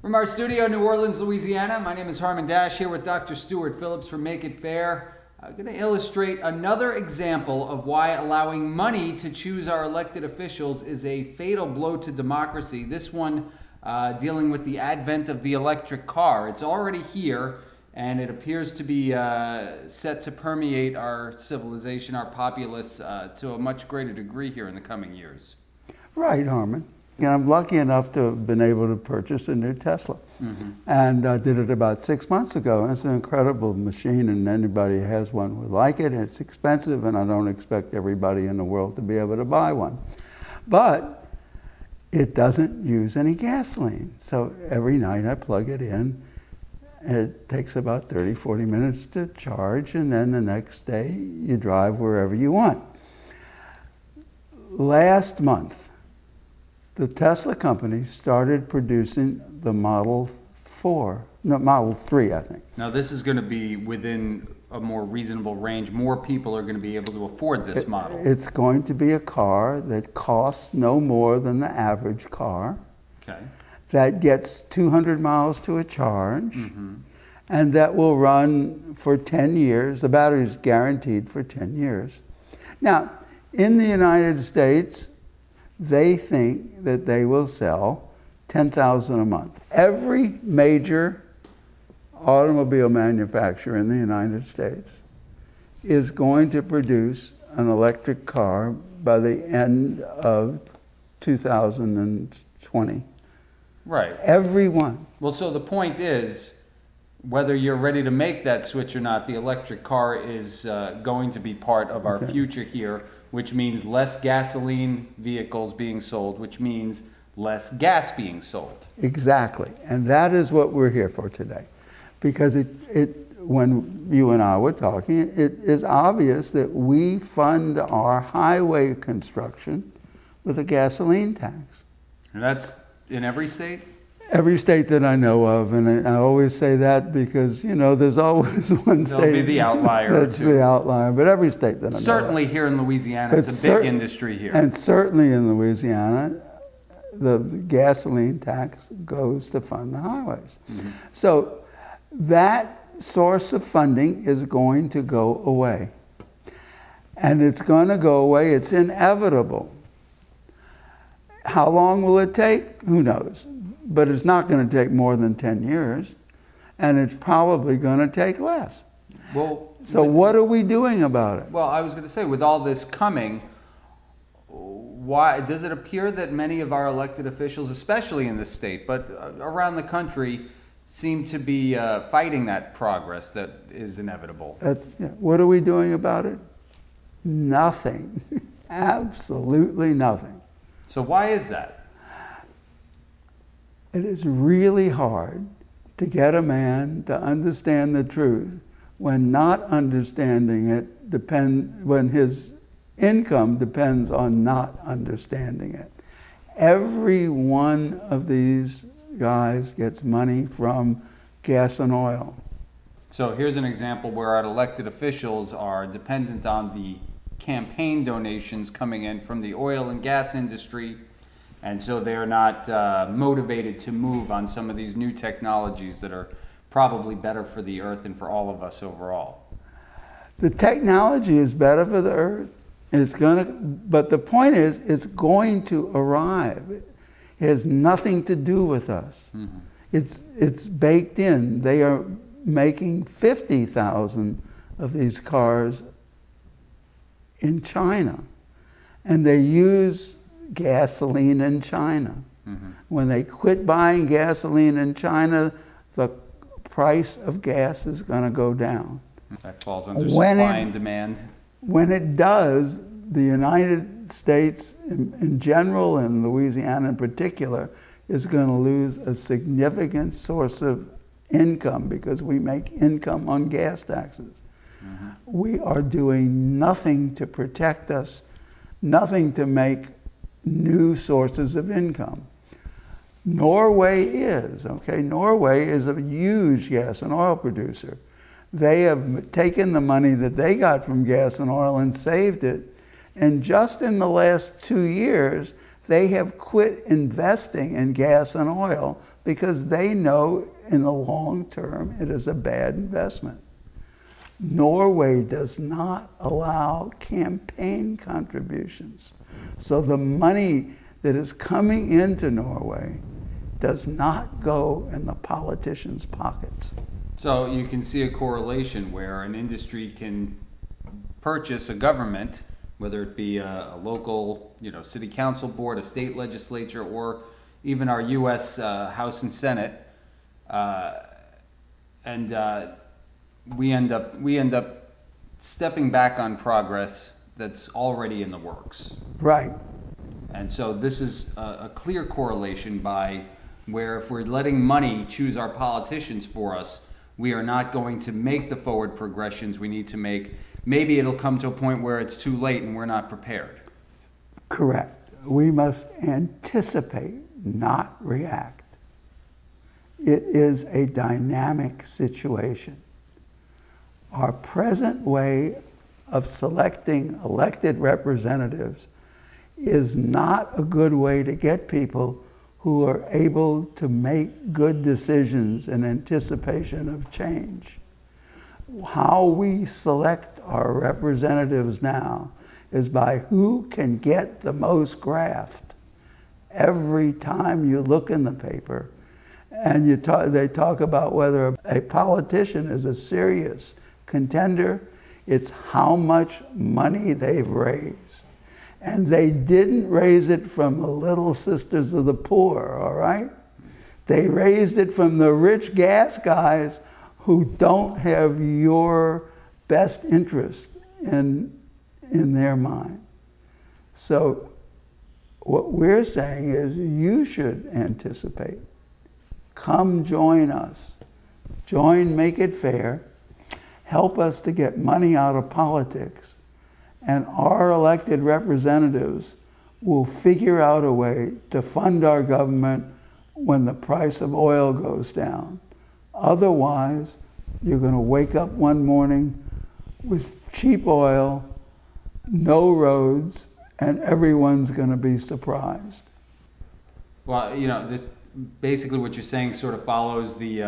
From our studio in New Orleans, Louisiana, my name is Harmon Dash here with Dr. Stuart Phillips from Make It Fair. I'm going to illustrate another example of why allowing money to choose our elected officials is a fatal blow to democracy. This one dealing with the advent of the electric car. It's already here, and it appears to be set to permeate our civilization, our populace, to a much greater degree here in the coming years. Right, Harmon. And I'm lucky enough to have been able to purchase a new Tesla. And I did it about 6 months ago. It's an incredible machine, and anybody who has one would like it. It's expensive, and I don't expect everybody in the world to be able to buy one. But it doesn't use any gasoline. So every night I plug it in. It takes about 30, 40 minutes to charge, and then the next day you drive wherever you want. Last month, the Tesla company started producing the Model 3, I think. Now this is going to be within a more reasonable range. More people are going to be able to afford this model. It's going to be a car that costs no more than the average car. Okay. That gets 200 miles to a charge, and that will run for 10 years. The battery is guaranteed for 10 years. Now, in the United States, they think that they will sell 10,000 a month. Every major automobile manufacturer in the United States is going to produce an electric car by the end of 2020. Right. Every one. Well, so the point is, whether you're ready to make that switch or not, the electric car is going to be part of our future here, which means less gasoline vehicles being sold, which means less gas being sold. Exactly. And that is what we're here for today. Because when you and I were talking, it is obvious that we fund our highway construction with a gasoline tax. And that's in every state? Every state that I know of, and I always say that because, you know, there's always one state. There'll be the outlier. That's the outlier, but every state that I know of. Certainly here in Louisiana, it's a big industry here. And certainly in Louisiana, the gasoline tax goes to fund the highways. So that source of funding is going to go away. And it's going to go away. It's inevitable. How long will it take? Who knows? But it's not going to take more than 10 years, and it's probably going to take less. Well, so what are we doing about it? Well, I was going to say, with all this coming, why does it appear that many of our elected officials, especially in this state, but around the country, seem to be fighting that progress that is inevitable? What are we doing about it? Nothing. Absolutely nothing. So why is that? It is really hard to get a man to understand the truth when not understanding it when his income depends on not understanding it. Every one of these guys gets money from gas and oil. So here's an example where our elected officials are dependent on the campaign donations coming in from the oil and gas industry, and so they're not motivated to move on some of these new technologies that are probably better for the earth and for all of us overall. The technology is better for the earth. But the point is, it's going to arrive. It has nothing to do with us. It's baked in. They are making 50,000 of these cars in China, and they use gasoline in China. When they quit buying gasoline in China, the price of gas is going to go down. That falls under supply and demand. When it does, the United States in general, and Louisiana in particular, is going to lose a significant source of income because we make income on gas taxes. We are doing nothing to protect us, nothing to make new sources of income. Norway is a huge gas and oil producer. They have taken the money that they got from gas and oil and saved it. And just in the last 2 years, they have quit investing in gas and oil because they know in the long term it is a bad investment. Norway does not allow campaign contributions. So the money that is coming into Norway does not go in the politicians' pockets. So you can see a correlation where an industry can purchase a government, whether it be a local, city council board, a state legislature, or even our U.S. House and Senate, and we end up stepping back on progress that's already in the works. Right. And so this is a clear correlation by where if we're letting money choose our politicians for us, we are not going to make the forward progressions we need to make. Maybe it'll come to a point where it's too late and we're not prepared. Correct. We must anticipate, not react. It is a dynamic situation. Our present way of selecting elected representatives is not a good way to get people who are able to make good decisions in anticipation of change. How we select our representatives now is by who can get the most graft. Every time you look in the paper and they talk about whether a politician is a serious contender, it's how much money they've raised. And they didn't raise it from the Little Sisters of the Poor, all right? They raised it from the rich gas guys who don't have your best interest in their mind. So what we're saying is you should anticipate. Come join us. Join Make It Fair. Help us to get money out of politics. And our elected representatives will figure out a way to fund our government when the price of oil goes down. Otherwise, you're going to wake up one morning with cheap oil, no roads, and everyone's going to be surprised. Well, this basically what you're saying sort of follows the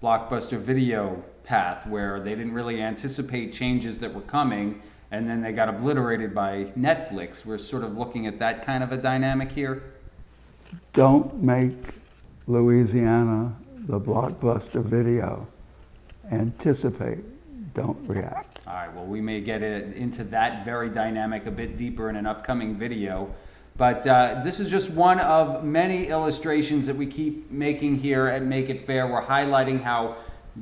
Blockbuster video path, where they didn't really anticipate changes that were coming, and then they got obliterated by Netflix. We're sort of looking at that kind of a dynamic here. Don't make Louisiana the Blockbuster video. Anticipate, don't react. All right, well, we may get into that very dynamic a bit deeper in an upcoming video. But this is just one of many illustrations that we keep making here at Make It Fair. We're highlighting how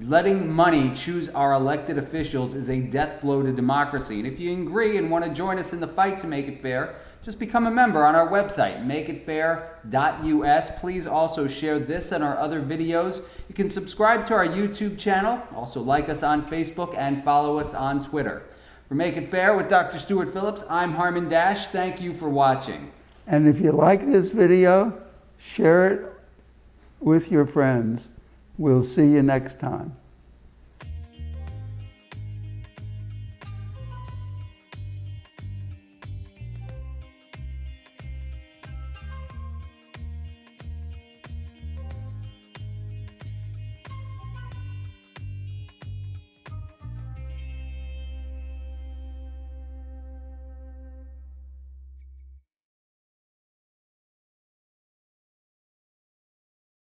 letting money choose our elected officials is a death blow to democracy. And if you agree and want to join us in the fight to make it fair, just become a member on our website, makeitfair.us. Please also share this and our other videos. You can subscribe to our YouTube channel, also like us on Facebook, and follow us on Twitter. For Make It Fair with Dr. Stuart Phillips, I'm Harmon Dash. Thank you for watching. And if you like this video, share it with your friends. We'll see you next time.